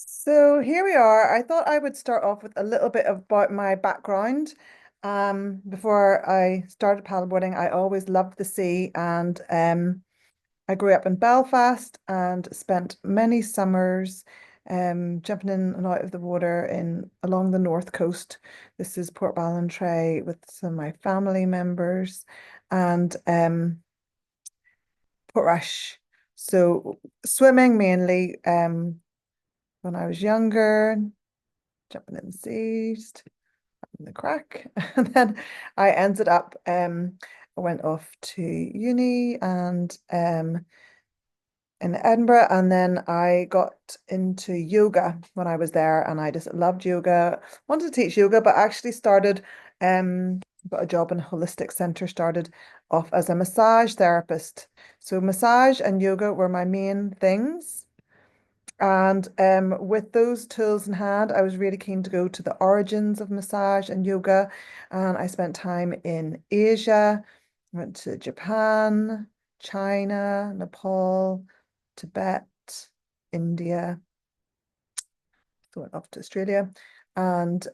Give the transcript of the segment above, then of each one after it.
So here we are. I thought I would start off with a little bit about my background. Before I started paddleboarding, I always loved the sea, and I grew up in Belfast and spent many summers jumping in and out of the water in along the north coast. This is Portballintrae with some of my family members and Portrush. So swimming mainly when I was younger, jumping in the seas, in the crack. And then I ended up I went off to uni and in Edinburgh, and then I got into yoga when I was there, and I just loved yoga. Wanted to teach yoga, but actually started got a job in a holistic center, started off as a massage therapist. So massage and yoga were my main things. And with those tools in hand, I was really keen to go to the origins of massage and yoga. And I spent time in Asia, went to Japan, China, Nepal, Tibet, India, so went off to Australia, and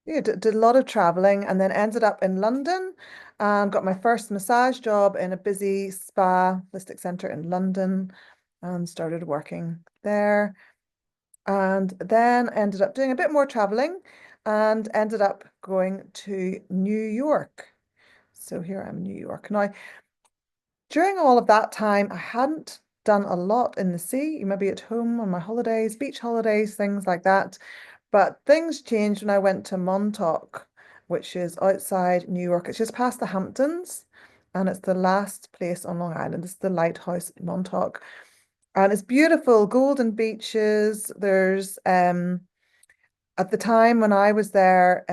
yeah, did a lot of traveling, and then ended up in London and got my first massage job in a busy spa holistic center in London and started working there. And then ended up doing a bit more traveling and ended up going to New York. So here I am in New York. Now, during all of that time, I hadn't done a lot in the sea, maybe at home on my holidays, beach holidays, things like that. But things changed when I went to Montauk, which is outside New York. It's just past the Hamptons, and it's the last place on Long Island. It's the lighthouse Montauk. And it's beautiful, golden beaches. There's at the time when I was there,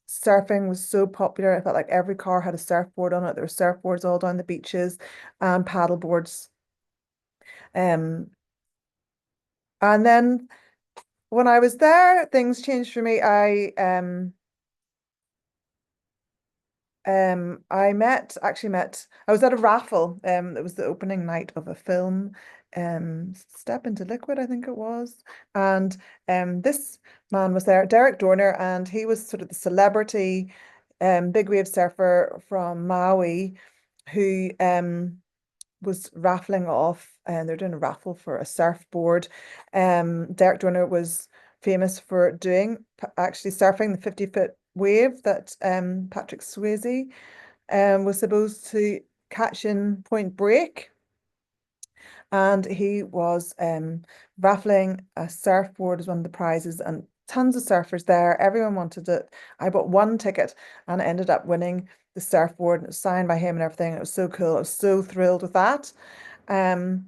surfing was so popular. I felt like every car had a surfboard on it. There were surfboards all down the beaches and paddleboards. Um, and then when I was there, things changed for me. I was at a raffle. It was the opening night of a film, Step into Liquid, I think it was. And this man was there, Derek Dorner, and he was sort of the celebrity big wave surfer from Maui who was raffling off, and they're doing a raffle for a surfboard. Derek Dorner was famous for doing actually surfing the 50-foot wave that Patrick Swayze was supposed to catch in Point Break. And he was raffling a surfboard as one of the prizes, and tons of surfers there. Everyone wanted it. I bought one ticket and I ended up winning the surfboard, and it was signed by him and everything. It was so cool. I was so thrilled with that. Um,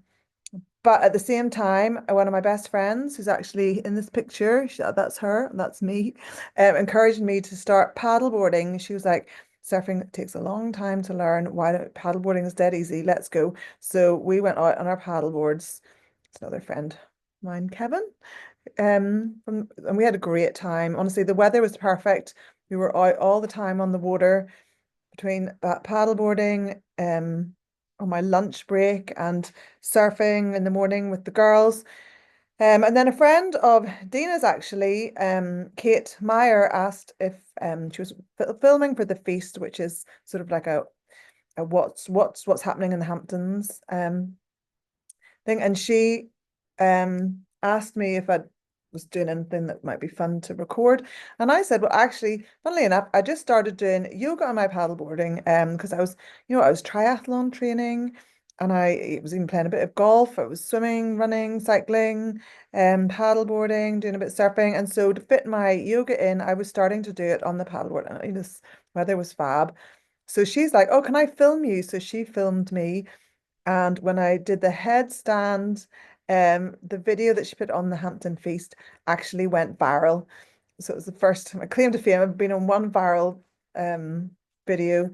but at the same time, one of my best friends, who's actually in this picture, that's her, that's me, encouraged me to start paddleboarding. She was like, surfing takes a long time to learn. Why don't paddleboarding is dead easy? Let's go. So we went out on our paddleboards. It's another friend of mine, Kevin. And we had a great time. Honestly, the weather was perfect. We were out all the time on the water between paddleboarding, on my lunch break and surfing in the morning with the girls. And then a friend of Dina's actually, Kate Meyer, asked if she was filming for the feast, which is sort of like a what's happening in the Hamptons thing, and she asked me if I was doing anything that might be fun to record. And I said, well, actually, funnily enough, I just started doing yoga on my paddleboarding because I was triathlon training, and I was even playing a bit of golf. I was swimming, running, cycling, paddleboarding, doing a bit of surfing. And so to fit my yoga in, I was starting to do it on the paddleboard. And this weather was fab. So she's like, oh, can I film you? So she filmed me, and when I did the headstand, the video that she put on the Hampton Feast actually went viral. So it was the first my claim to fame. I've been on one viral video,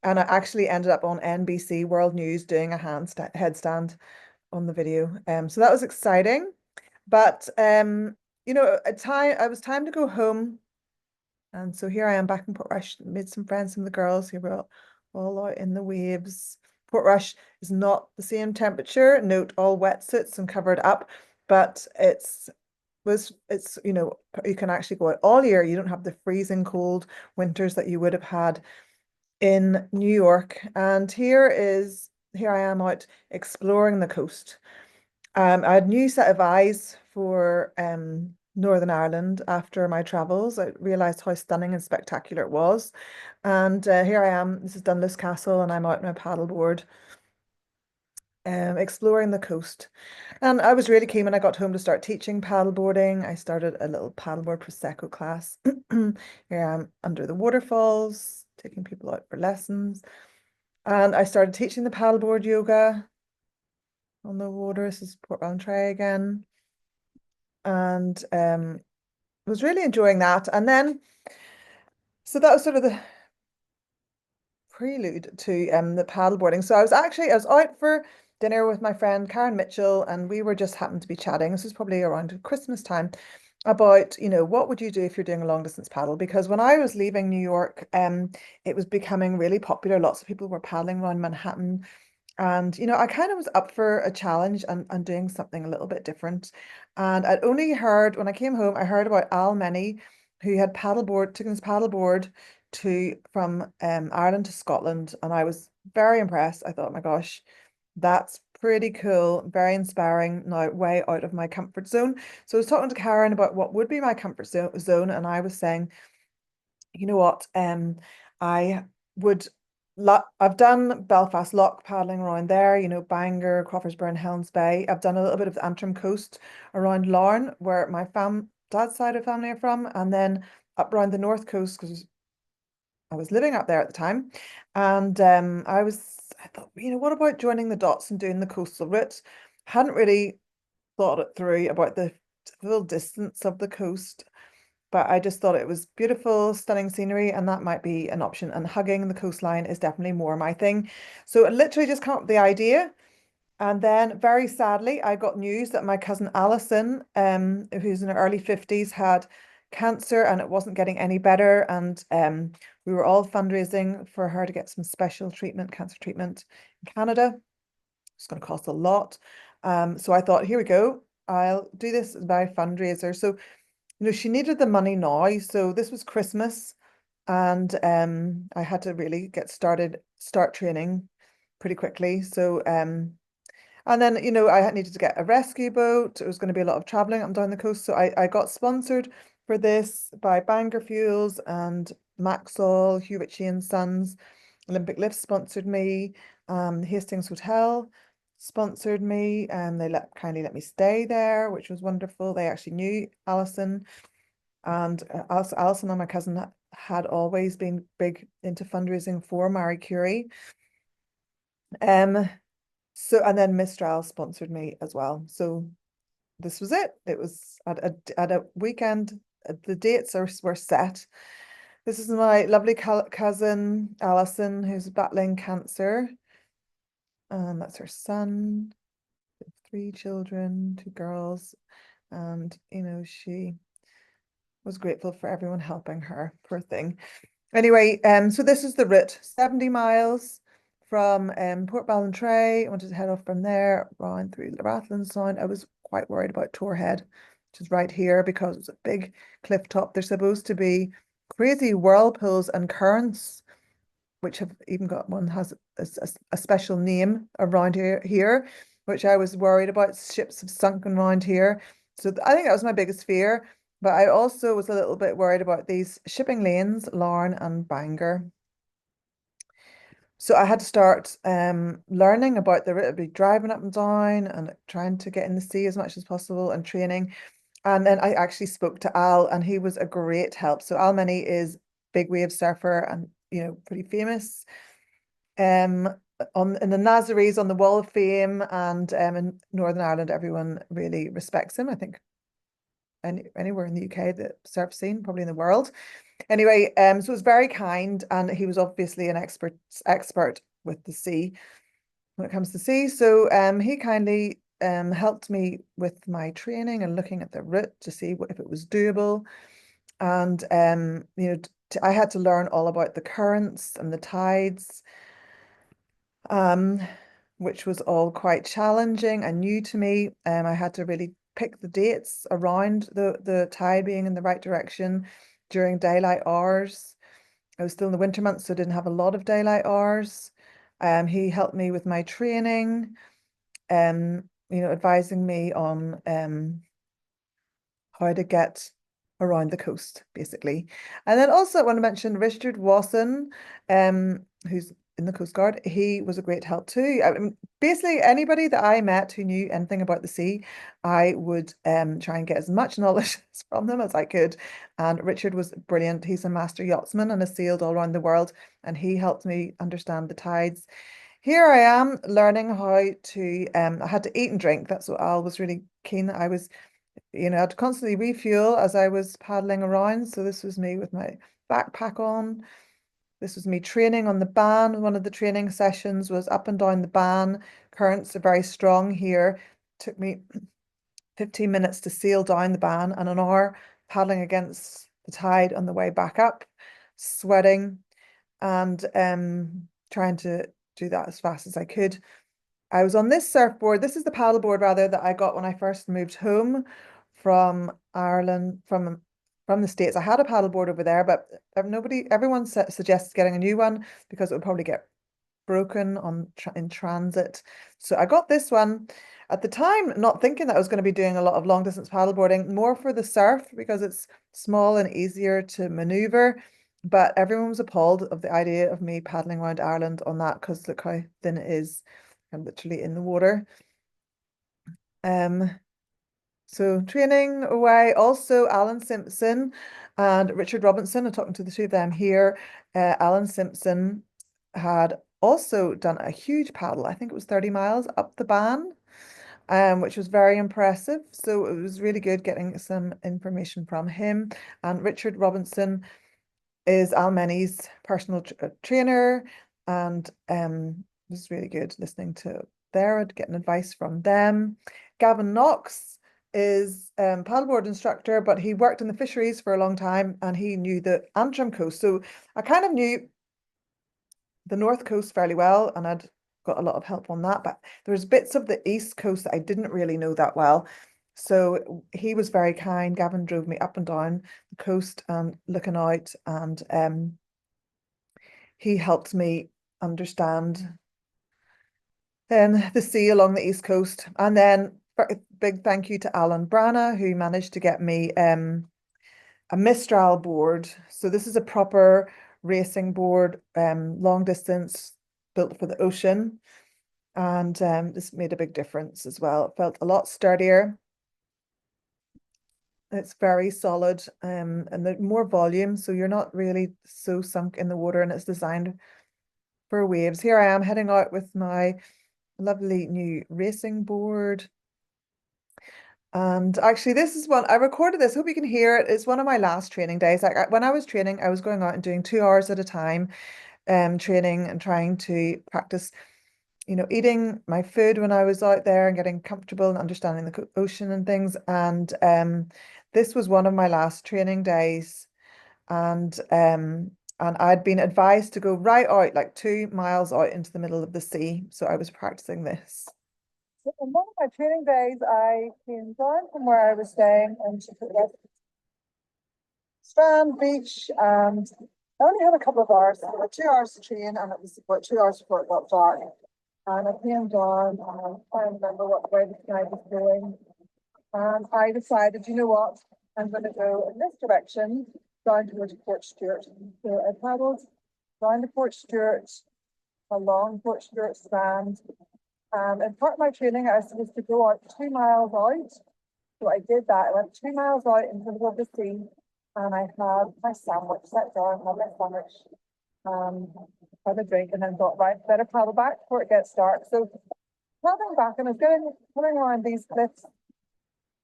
and I actually ended up on NBC World News doing a headstand on the video. So that was exciting. But it was time to go home. And so here I am back in Portrush, made some friends from the girls who were all out in the waves, Portrush is not the same temperature. Note all wetsuits and covered up, but it's you know, you can actually go out all year. You don't have the freezing cold winters that you would have had in New York. And here I am out exploring the coast. I had a new set of eyes for Northern Ireland after my travels. I realized how stunning and spectacular it was. And here I am. This is Dunluce Castle, and I'm out on my paddleboard, exploring the coast. And I was really keen when I got home to start teaching paddleboarding. I started a little paddleboard Prosecco class. Here I am under the waterfalls, taking people out for lessons. And I started teaching the paddleboard yoga on the water. This is Portballintrae again. And was really enjoying that. And then, so that was sort of the prelude to the paddleboarding. So I was out for dinner with my friend Karen Mitchell, and we were just happened to be chatting. This was probably around Christmas time about, you know, what would you do if you're doing a long distance paddle? Because when I was leaving New York, it was becoming really popular. Lots of people were paddling around Manhattan. And, you know, I kind of was up for a challenge and doing something a little bit different. And I'd only heard, when I came home, I heard about Al Menny, who had taken his paddleboard from Ireland to Scotland. And I was very impressed. I thought, my gosh, that's pretty cool, very inspiring, now way out of my comfort zone. So I was talking to Karen about what would be my comfort zone, and I was saying, you know what, I would I've done Belfast Lock paddling around there, you know, Bangor, Crawfordsburn, Helens Bay. I've done a little bit of the Antrim coast around Larne, where my dad's side of family are from, and then up around the north coast because I was living up there at the time. And I thought, you know, what about joining the dots and doing the coastal route? Hadn't really thought it through about the full distance of the coast, but I just thought it was beautiful, stunning scenery, and that might be an option. And hugging the coastline is definitely more my thing. So it literally just came up with the idea. And then very sadly, I got news that my cousin Allyson, who's in her early 50s, had cancer and it wasn't getting any better. And we were all fundraising for her to get some special treatment, cancer treatment in Canada. It's going to cost a lot. So I thought, here we go. I'll do this as my fundraiser. So, you know, she needed the money now. So this was Christmas, and I had to really start training pretty quickly. So and then, you know, I needed to get a rescue boat. It was going to be a lot of traveling up and down the coast. So I got sponsored for this by Bangor Fuels and Maxwell, Hugh Ritchie and Sons. Olympic Lifts sponsored me. Hastings Hotel sponsored me, and they kindly let me stay there, which was wonderful. They actually knew Allyson, and Allyson and my cousin had always been big into fundraising for Marie Curie. So, and then Mistral sponsored me as well. So this was it. It was at a weekend. The dates were set. This is my lovely cousin Allyson, who's battling cancer. That's her son, 3 children, 2 girls, and you know she was grateful for everyone helping her. Poor thing. Anyway, so this is the route, 70 miles from Portballintrae. I wanted to head off from there, around through Rathlin Sound. I was quite worried about Torhead, which is right here because it's a big cliff top. There's supposed to be crazy whirlpools and currents, which have even got one has a special name around here, which I was worried about. Ships have sunken around here. So I think that was my biggest fear. But I also was a little bit worried about these shipping lanes, Larne and Bangor. So I had to start learning about the route. I'd be driving up and down and trying to get in the sea as much as possible and training. And then I actually spoke to Al, and he was a great help. So Al Menny is big wave surfer and, you know, pretty famous. In the Nazarenes on the Wall of Fame, and in Northern Ireland, everyone really respects him. I think anywhere in the UK, the surf scene, probably in the world. Anyway, so it was very kind, and he was obviously an expert with the sea when it comes to sea. So he kindly helped me with my training and looking at the route to see if it was doable. And you know, I had to learn all about the currents and the tides. which was all quite challenging and new to me. I had to really pick the dates around the tide being in the right direction during daylight hours. I was still in the winter months, so I didn't have a lot of daylight hours. He helped me with my training, advising me on how to get around the coast, basically. And then also I want to mention Richard Wasson, who's in the Coast Guard. He was a great help too. I mean, basically anybody that I met who knew anything about the sea, I would try and get as much knowledge from them as I could. And Richard was brilliant. He's a master yachtsman and has sailed all around the world, and he helped me understand the tides. Here I am learning how to, I had to eat and drink. That's what Al was really keen. I was I had to constantly refuel as I was paddling around. So this was me with my backpack on. This was me training on the ban. One of the training sessions was up and down the ban. Currents are very strong here. Took me 15 minutes to sail down the ban and an hour paddling against the tide on the way back up, sweating and trying to do that as fast as I could. I was on this surfboard. This is the paddleboard rather that I got when I first moved home from Ireland, from the States. I had a paddleboard over there, but everyone suggests getting a new one because it would probably get broken in transit. So I got this one at the time, not thinking that I was going to be doing a lot of long distance paddleboarding, more for the surf because it's small and easier to maneuver. But everyone was appalled of the idea of me paddling around Ireland on that because look how thin it is. I'm literally in the water. So training away. Also, Alan Simpson and Richard Robinson. I'm talking to the two of them here. Alan Simpson had also done a huge paddle. I think it was 30 miles up the Ban, which was very impressive. So it was really good getting some information from him. And Richard Robinson is Al Menny's personal trainer, and it was really good listening to their getting advice from them. Gavin Knox is paddleboard instructor, but he worked in the fisheries for a long time and he knew the Antrim coast. So I kind of knew the North Coast fairly well, and I'd got a lot of help on that. But there's bits of the East Coast that I didn't really know that well. So he was very kind. Gavin drove me up and down the coast and looking out, and he helped me understand the sea along the East Coast. And then a big thank you to Alan Brana, who managed to get me a Mistral board. So this is a proper racing board, long distance, built for the ocean. And this made a big difference as well. It felt a lot sturdier. It's very solid, and the more volume, so you're not really so sunk in the water, and it's designed for waves. Here I am heading out with my lovely new racing board. And actually, this is one I recorded this. Hope you can hear it. It's one of my last training days. Like when I was training, I was going out and doing 2 hours at a time, training and trying to practice, eating my food when I was out there and getting comfortable and understanding the ocean and things. And this was one of my last training days, and I'd been advised to go right out, like 2 miles out into the middle of the sea. So I was practicing this. So on one of my training days, I came down from where I was staying and to the Strand Beach, and I only had a couple of hours. I had 2 hours to train, and it was about 2 hours before it got dark. And I came down, and I can't remember what way the tide was going. And I decided, you know what, I'm going to go in this direction, down towards Port Stewart. So I paddled down to Port Stewart, along Port Stewart Strand. And part of my training, I was supposed to go out 2 miles out. So I did that. I went 2 miles out into the middle of the sea, and I had my sandwich, sat down, had my sandwich, had a drink, and then thought, right, better paddle back before it gets dark. So paddling back, and I was coming around these cliffs,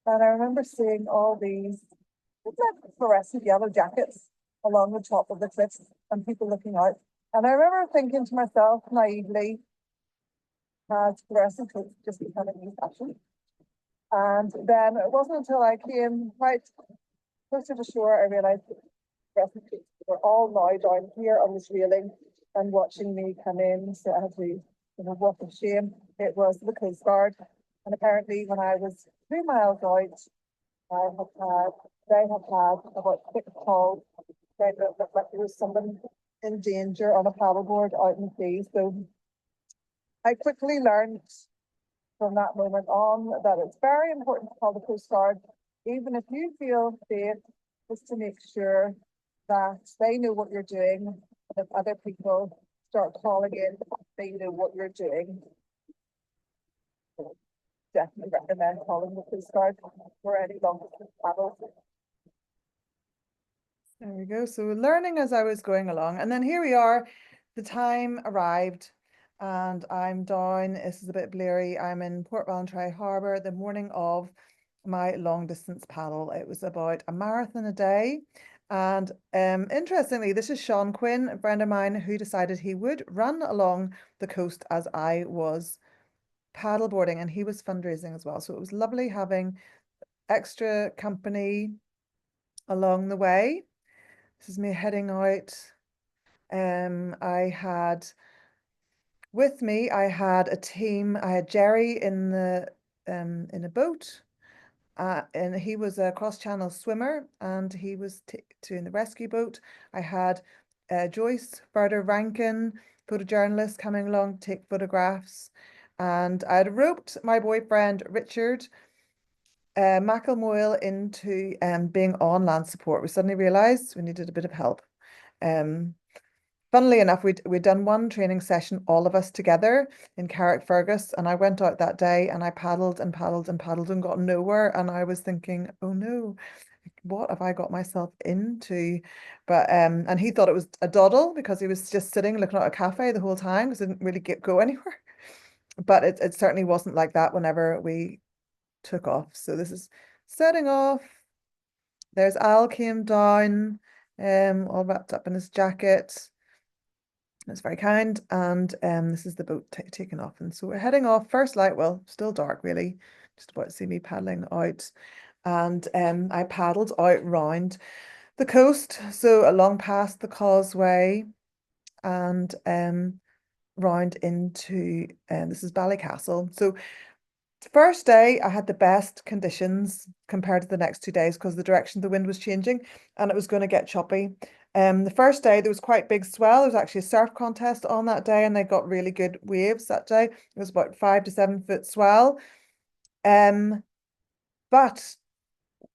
and I remember seeing all these fluorescent yellow jackets along the top of the cliffs and people looking out. And I remember thinking to myself naively, has fluorescent coats just become a new fashion? And then it wasn't until I came right closer to shore, I realized that fluorescent coats were all now down here on this railing and watching me come in. So I had to what a shame it was the Coast Guard. And apparently when I was 2 miles out, I have had, they have had about 6 calls saying that there was someone in danger on a paddleboard out in the sea. So I quickly learned from that moment on that it's very important to call the Coast Guard, even if you feel safe, just to make sure that they know what you're doing. And if other people start calling in, they know what you're doing. So definitely recommend calling the Coast Guard for any long distance travel. There we go. So learning as I was going along. And then here we are, the time arrived and I'm down. This is a bit bleary. I'm in Portballintrae Harbour the morning of my long distance paddle. It was about a marathon a day. And interestingly, this is Sean Quinn, a friend of mine, who decided he would run along the coast as I was paddleboarding, and he was fundraising as well. So it was lovely having extra company along the way. This is me heading out. I had with me, I had a team. I had Jerry in a boat, and he was a cross-channel swimmer, and he was doing the rescue boat. I had Joyce Berta Rankin, photojournalist, coming along to take photographs, and I had roped my boyfriend Richard McElmoyle into being on land support. We suddenly realised we needed a bit of help. Funnily enough, we'd done one training session, all of us together in Carrickfergus, and I went out that day and I paddled and paddled and paddled and got nowhere. And I was thinking, oh no, what have I got myself into? But and he thought it was a doddle because he was just sitting looking at a cafe the whole time because it didn't really go anywhere. But it certainly wasn't like that whenever we took off. So this is setting off. There's Al came down, all wrapped up in his jacket. It's very kind. And this is the boat taking off. And so we're heading off. First light, well, still dark really, just about to see me paddling out. And I paddled out round the coast, so along past the causeway and round into this is Ballycastle. So the first day I had the best conditions compared to the next 2 days because the direction the wind was changing and it was going to get choppy. The first day there was quite big swell. There was actually a surf contest on that day and they got really good waves that day. It was about 5 to 7 foot swell. But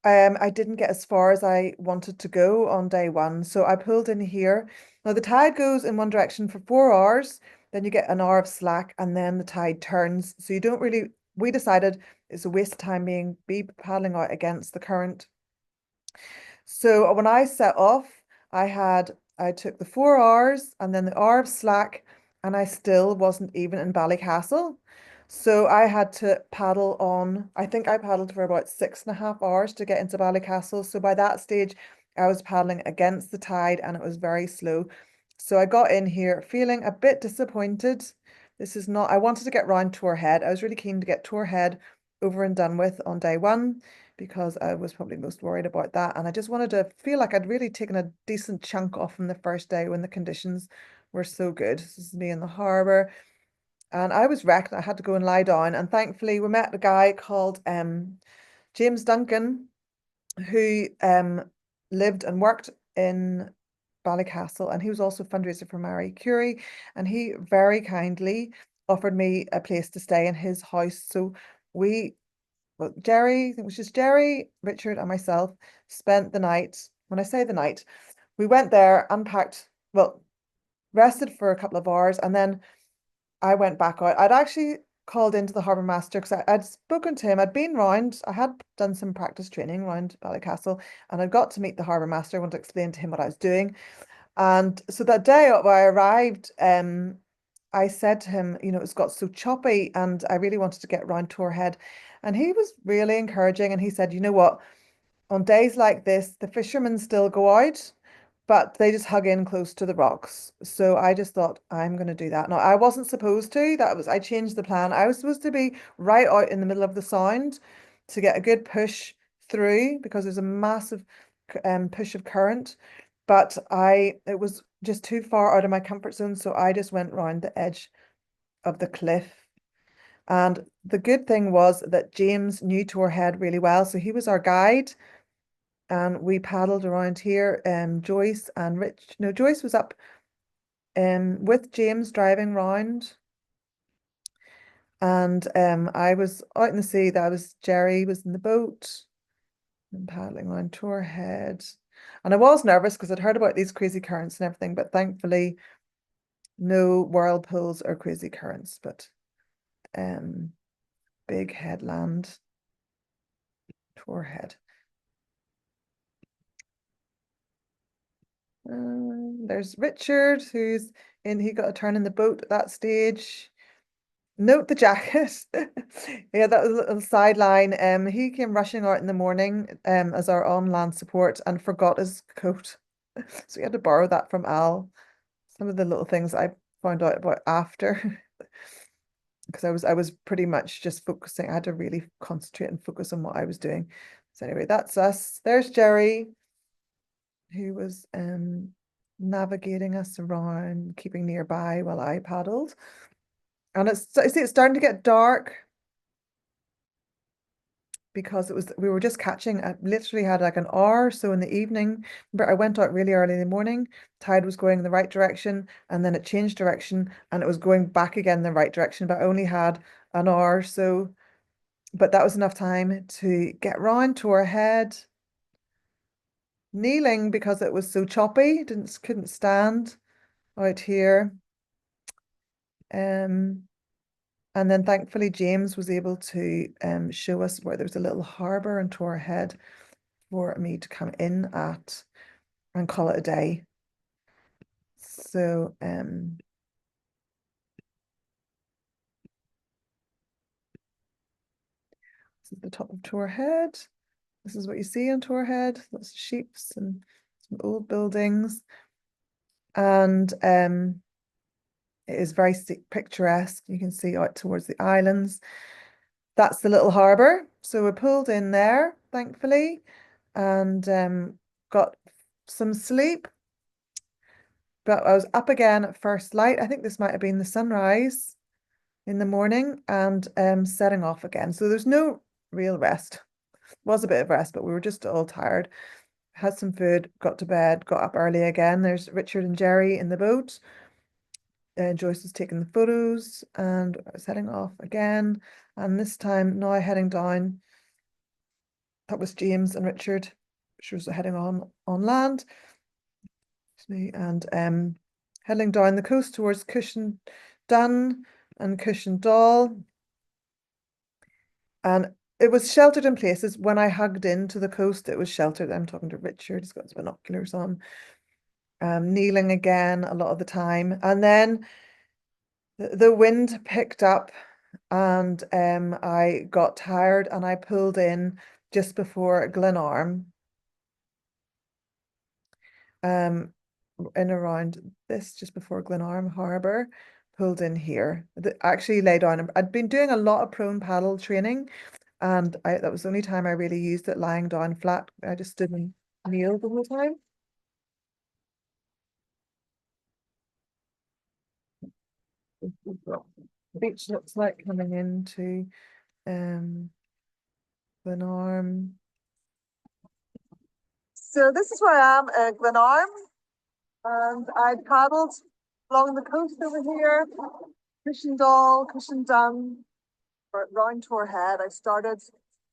I didn't get as far as I wanted to go on day one. So I pulled in here. Now the tide goes in one direction for 4 hours, then you get an hour of slack, and then the tide turns. So you don't really, we decided it's a waste of time be paddling out against the current. So when I set off, I took the 4 hours and then the hour of slack, and I still wasn't even in Ballycastle. So I had to paddle on, I think I paddled for about 6.5 hours to get into Ballycastle. So by that stage, I was paddling against the tide and it was very slow. So I got in here feeling a bit disappointed. This is not, I wanted to get round Tor Head. I was really keen to get Tor Head over and done with on day one because I was probably most worried about that. And I just wanted to feel like I'd really taken a decent chunk off from the first day when the conditions were so good. This is me in the harbour. And I was wrecked. I had to go and lie down. And thankfully, we met a guy called James Duncan, who lived and worked in Ballycastle. And he was also a fundraiser for Marie Curie. And he very kindly offered me a place to stay in his house. So well, Jerry, I think it was just Jerry, Richard, and myself spent the night. When I say the night, we went there, unpacked, well, rested for a couple of hours, and then I went back out. I'd actually called into the harbour master because I'd spoken to him. I'd been round, I had done some practice training around Ballycastle, and I got to meet the harbour master. I wanted to explain to him what I was doing. And so that day when I arrived, I said to him, you know, it's got so choppy and I really wanted to get round Tor Head. And he was really encouraging. And he said, you know what, on days like this, the fishermen still go out, but they just hug in close to the rocks. So I just thought, I'm going to do that. Now, I wasn't supposed to. I changed the plan. I was supposed to be right out in the middle of the sound to get a good push through because there's a massive push of current. But it was just too far out of my comfort zone. So I just went round the edge of the cliff. And the good thing was that James knew Tor Head really well, so he was our guide. And we paddled around here. Joyce and Rich, no, Joyce was up with James driving round. And I was out in the sea. Jerry was in the boat and paddling around Tor Head. And I was nervous because I'd heard about these crazy currents and everything, but thankfully no whirlpools or crazy currents, but big headland, Tor Head. There's Richard, he got a turn in the boat at that stage. Note the jacket. Yeah, that was a little sideline. He came rushing out in the morning as our on-land support and forgot his coat. So we had to borrow that from Al. Some of the little things I found out about after. Because I was pretty much just focusing. I had to really concentrate and focus on what I was doing. So anyway, that's us. There's Jerry, who was navigating us around, keeping nearby while I paddled. And I see it's starting to get dark because we were just catching. I literally had like an hour or so in the evening, but I went out really early in the morning. Tide was going in the right direction, and then it changed direction, and it was going back again in the right direction. But I only had an hour or so, but that was enough time to get round to our head, kneeling because it was so choppy. Couldn't stand out here. And then thankfully James was able to show us where there was a little harbour in Tor Head for me to come in at and call it a day. So this is the top of Tor Head. This is what you see in Tor Head. Lots of sheeps and some old buildings. And it is very picturesque. You can see out towards the islands. That's the little harbour. So we pulled in there, thankfully, and got some sleep. But I was up again at first light. I think this might have been the sunrise in the morning and setting off again. So there's no real rest. Was a bit of rest, but we were just all tired. Had some food, got to bed, got up early again. There's Richard and Jerry in the boat. Joyce was taking the photos and I was heading off again. And this time now heading down. That was James and Richard. She was heading on land. And heading down the coast towards Cushion Dun and Cushion Doll. And it was sheltered in places. When I hugged into the coast, it was sheltered. I'm talking to Richard, he's got his binoculars on. Kneeling again a lot of the time. And then the wind picked up and I got tired and I pulled in just before Glenarm. In around this, just before Glenarm Harbour, pulled in here. Actually lay down. I'd been doing a lot of prone paddle training, and that was the only time I really used it lying down flat. I just stood and kneeled the whole time. The beach looks like coming into Glenarm. So this is where I am at Glenarm, and I paddled along the coast over here, Cushion Doll, Cushion Dun, round Tor Head. I started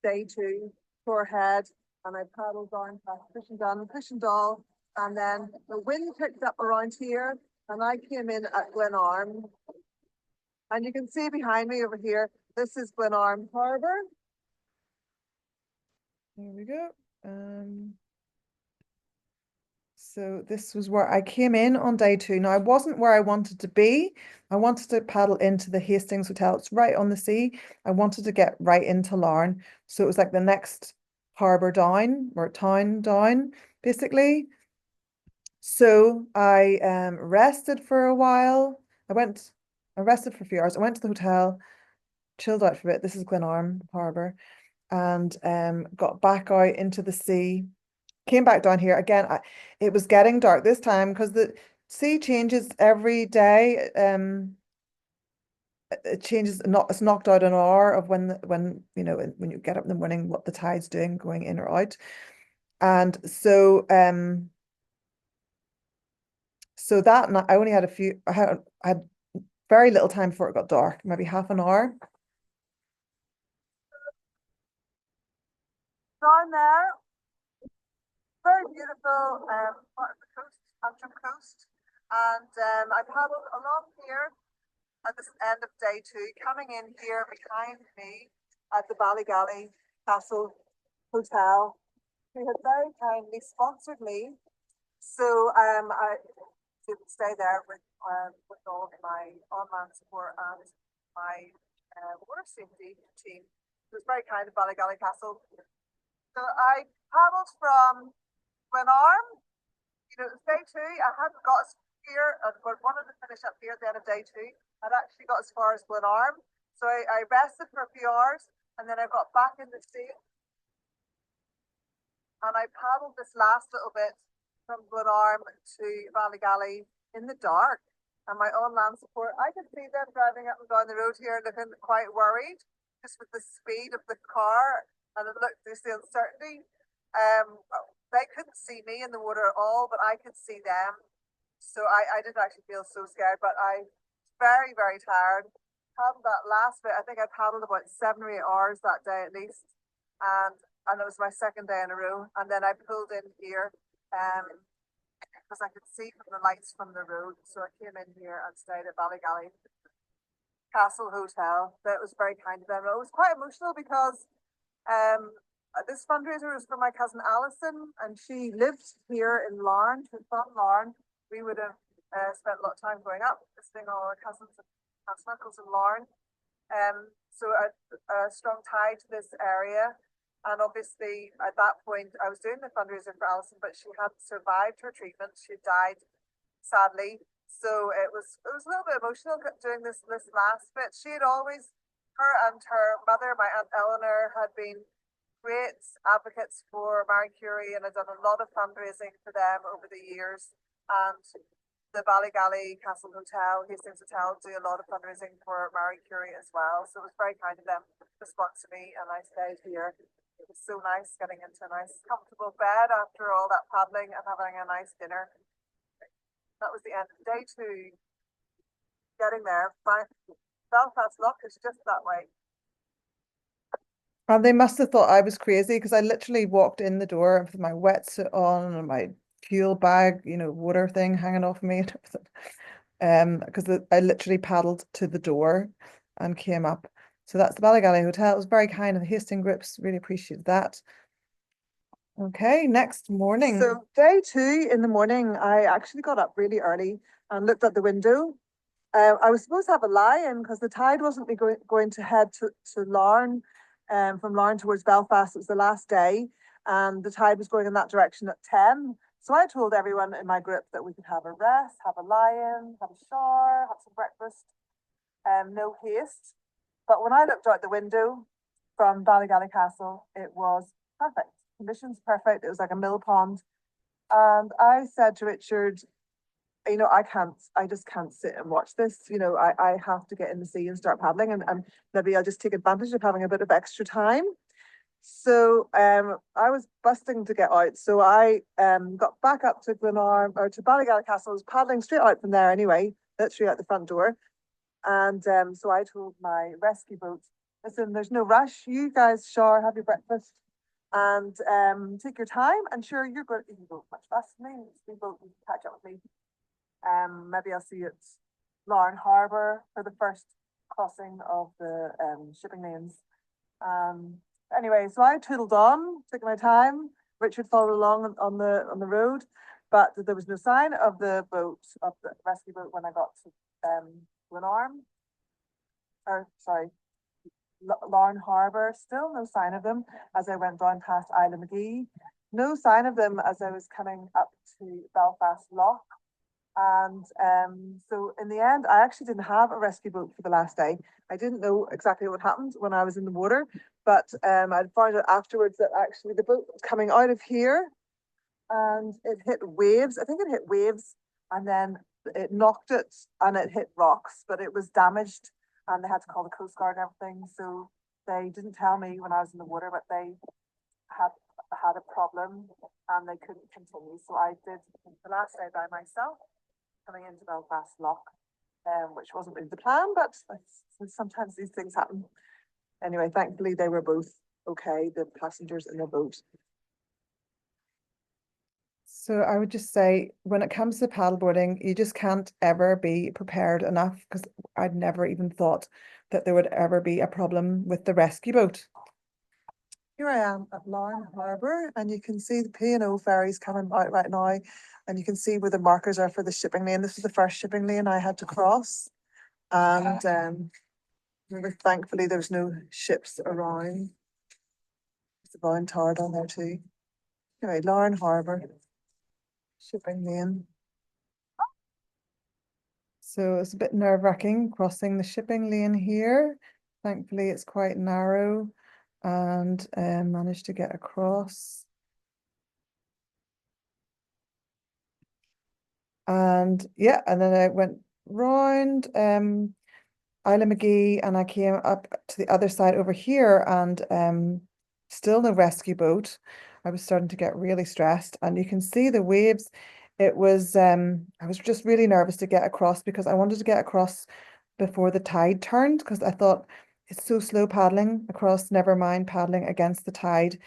day 2, Tor Head, and I paddled down past Cushion Dun, Cushion Doll, and then the wind picked up around here, and I came in at Glenarm. And you can see behind me over here, this is Glenarm Harbour. There we go. So this was where I came in on day 2. Now I wasn't where I wanted to be. I wanted to paddle into the Hastings Hotel. It's right on the sea. I wanted to get right into Larne. So it was like the next harbour down or town down, basically. So I rested for a while. I rested for a few hours. I went to the hotel, chilled out for a bit. This is Glenarm Harbour, and got back out into the sea. Came back down here again. It was getting dark this time because the sea changes every day. it changes, not it's knocked out an hour of when you know when you get up in the morning, what the tide's doing, going in or out. And so that night I only had I had very little time before it got dark, maybe half an hour. Down there, very beautiful part of the coast, Antrim coast. And I paddled along here at the end of day two, coming in here behind me at the Ballygally Castle Hotel, who had very kindly sponsored me. So I did stay there with all of my online support and my water safety team. It was very kind of Ballygally Castle. So I paddled from Glenarm, you know, it was day two. I hadn't got as here, but wanted to finish up here at the end of day two. I'd actually got as far as Glenarm. So I rested for a few hours and then I got back in the sea. And I paddled this last little bit from Glenarm to Ballygally in the dark. And my on land support, I could see them driving up and down the road here looking quite worried, just with the speed of the car. And it looked, there's the uncertainty. They couldn't see me in the water at all, but I could see them. So I didn't actually feel so scared, but I was very, very tired. Paddled that last bit. I think I paddled about 7 or 8 hours that day at least. And it was my second day in a row. And then I pulled in here because I could see from the lights from the road. So I came in here and stayed at Ballygally Castle Hotel. That was very kind of them. It was quite emotional because this fundraiser was for my cousin Allyson, and she lived here in Larne. She's from Larne. We would have spent a lot of time growing up visiting all our cousins and aunts and uncles in Larne. So a strong tie to this area. And obviously, at that point, I was doing the fundraiser for Allyson, but she hadn't survived her treatment. She died, sadly. So it was a little bit emotional doing this last bit. She had always, her and her mother, my Aunt Eleanor, had been great advocates for Marie Curie and had done a lot of fundraising for them over the years. And the Ballygally Castle Hotel, Hastings Hotel, do a lot of fundraising for Marie Curie as well. So it was very kind of them to sponsor me, and I stayed here. It was so nice getting into a nice comfortable bed after all that paddling and having a nice dinner. That was the end of day two. Getting there. Belfast Lock is just that way. And they must have thought I was crazy because I literally walked in the door with my wetsuit on and my fuel bag, you know, water thing hanging off me and everything. Because I literally paddled to the door and came up. So that's the Ballygally Hotel. It was very kind of the Hastings groups. Really appreciate that. Okay, next morning. So day two in the morning, I actually got up really early and looked out the window. I was supposed to have a lie-in because the tide wasn't going to head to Larne. From Larne towards Belfast. It was the last day, and the tide was going in that direction at 10. So I told everyone in my group that we could have a rest, have a lie-in, have a shower, have some breakfast, no haste. But when I looked out the window from Ballygally Castle, it was perfect. Conditions perfect. It was like a mill pond. And I said to Richard, you know, I just can't sit and watch this. You know, I have to get in the sea and start paddling, and maybe I'll just take advantage of having a bit of extra time. So I was busting to get out. So I got back up to Glenarm or to Ballygally Castle. I was paddling straight out from there anyway, literally out the front door. And so I told my rescue boat, listen, there's no rush. You guys shower, have your breakfast, and take your time. And sure, you can go much faster than me. Speedboat, you can catch up with me. Maybe I'll see you at Larne Harbour for the first crossing of the shipping lanes. Anyway, so I tootled on, took my time. Richard followed along on the road, but there was no sign of the boat, of the rescue boat when I got to Glenarm. Or sorry, Larne Harbour. Still no sign of them as I went down past Isla McGee. No sign of them as I was coming up to Belfast Lock. And so in the end, I actually didn't have a rescue boat for the last day. I didn't know exactly what happened when I was in the water, but I'd found out afterwards that actually the boat was coming out of here and it hit waves. I think it hit waves and then it knocked it and it hit rocks, but it was damaged and they had to call the Coast Guard and everything. So they didn't tell me when I was in the water, but they had had a problem and they couldn't continue. So I did the last day by myself, coming into Belfast Lock, which wasn't really the plan, but sometimes these things happen. Anyway, thankfully they were both okay, the passengers in the boat. So I would just say, when it comes to paddleboarding, you just can't ever be prepared enough, because I'd never even thought that there would ever be a problem with the rescue boat. Here I am at Larne Harbour, and you can see the P&O ferries coming out right now, and you can see where the markers are for the shipping lane. This is the first shipping lane I had to cross, and thankfully there's no ships around. There's a Bound Tower down there too. Anyway, Larne Harbour, shipping lane. So it's a bit nerve-wracking crossing the shipping lane here. Thankfully it's quite narrow, and managed to get across. And yeah, and then I went round Isla McGee, and I came up to the other side over here, and still no rescue boat. I was starting to get really stressed, and you can see the waves. It was I was just really nervous to get across, because I wanted to get across before the tide turned, because I thought it's so slow paddling across, never mind paddling against the tide,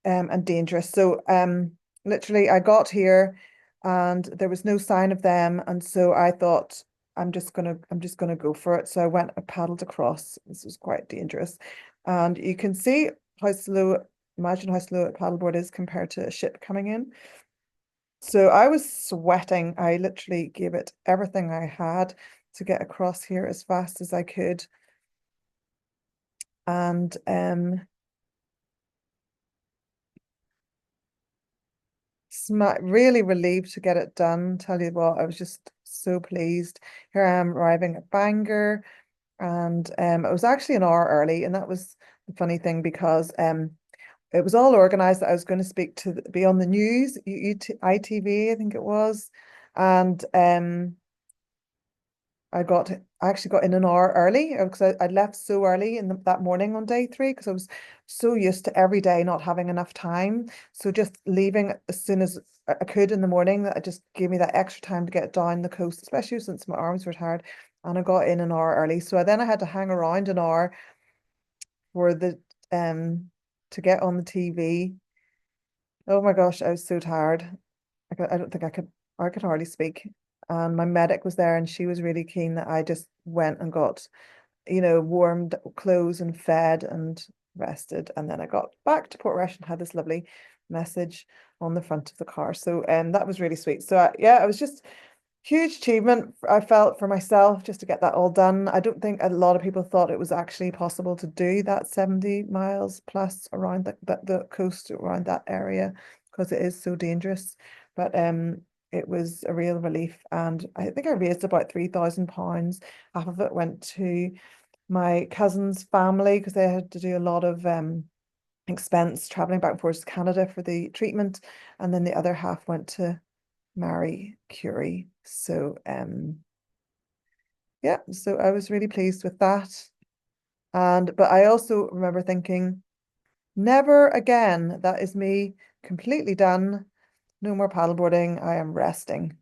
and dangerous. So literally I got here and there was no sign of them, and so I thought I'm just gonna go for it. So I went, I paddled across. This was quite dangerous, and you can see how slow, imagine how slow a paddleboard is compared to a ship coming in. So I was sweating. I literally gave it everything I had to get across here as fast as I could. And really relieved to get it done. Tell you what, I was just so pleased. Here I am arriving at Bangor, and it was actually an hour early, and that was the funny thing, because it was all organized that I was going to be on the news, ITV, I think it was, and I actually got in an hour early, because I left so early that morning on day 3, because I was so used to every day not having enough time. So just leaving as soon as I could in the morning, that it just gave me that extra time to get down the coast, especially since my arms were tired. And I got in an hour early. So then I had to hang around an hour for the to get on the TV. Oh my gosh, I was so tired. I don't think I could hardly speak. And my medic was there, and she was really keen that I just went and got, warmed clothes and fed and rested. And then I got back to Portrush and had this lovely message on the front of the car. So that was really sweet. So yeah, it was just huge achievement, I felt, for myself, just to get that all done. I don't think a lot of people thought it was actually possible to do that 70 miles plus around the coast around that area, because it is so dangerous. But it was a real relief, and I think I raised about £3,000. Half of it went to my cousin's family, because they had to do a lot of expense traveling back and forth to Canada for the treatment, and then the other half went to marry Curie. So yeah, so I was really pleased with that. But I also remember thinking, never again. That is me completely done. No more paddleboarding. I am resting.